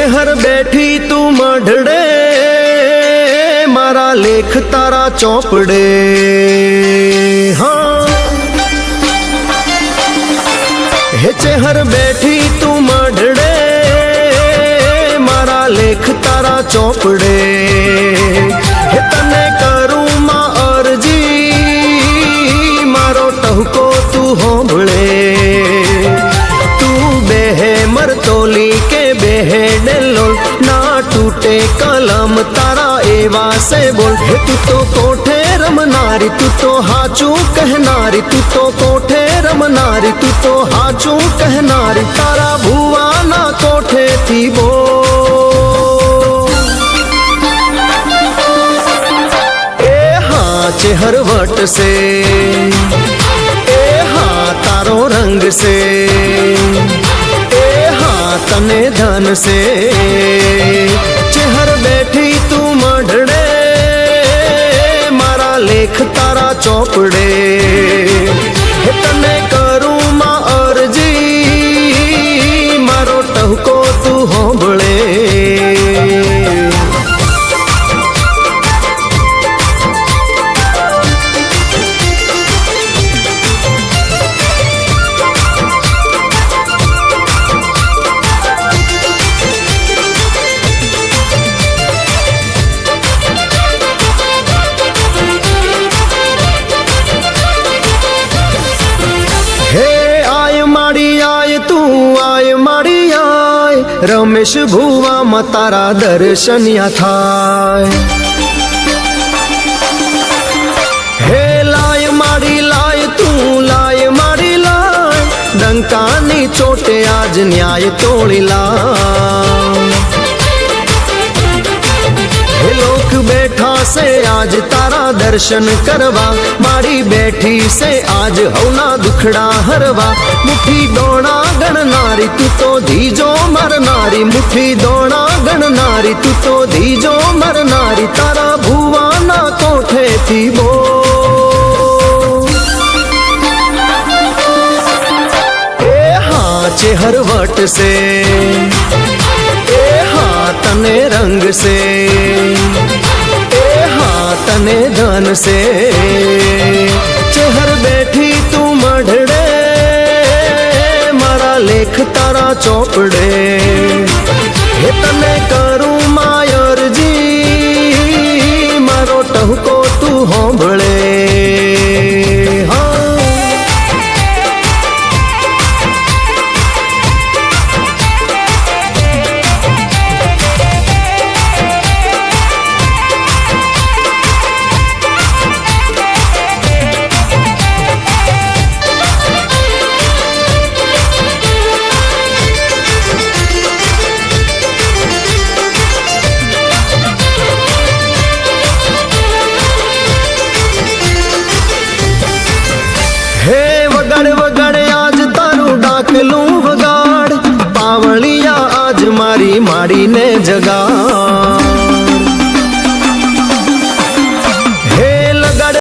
चेहर बैठी तू मढ़ड़े मारा लेख तारा चौपड़े। हाँ हे चेहर बैठी तू मढ़ड़े मारा लेख तारा चौपड़े। हे तने करूं मां अर्जी मारो टहको तू होंभळे। तू बेहे मरतोली के बेहे डेलोल ना टूटे कलम तारा एवा से बोल। हे तू तो कोठे रमनारी तू तो हाचू कहनारी तू तो कोठे रमनारी तू तो हाचू कहनारी तारा भुआ ना कोठे थी बो। ए हाँ चेहर वट से ए हाँ तारो रंग से ए हाँ तने धन से। चेहर बैठी तू मढ़ड़े मारा लेख तारा चौपड़े। हे तने करूं मां अर्जी मारो टहको तू होंभळे। रमेश भुवा में तारा दर्शनिया थाय। हे लाय मारी लाय तू लाय मारी लाय डंकानी चोटे आज न्याय तोड़ी लाय। हे लोक बैठा से आज तारा दर्शन करवा मारी बैठी से आज हवना दुखड़ा हरवा। मुठी दोणा गणनारी तू तो धीजो मरनारी मुठी दोणा गणनारी तू तो धीजो मरनारी तारा भुवा ना कोठे थी बो। ए हाँ चेहर वट से ए हाँ तने रंग से ए हाँ तने धन से। चेहर बैठी तू मढ़ड़े मारा लेख तारा चौपड़े। हे तने करूं मां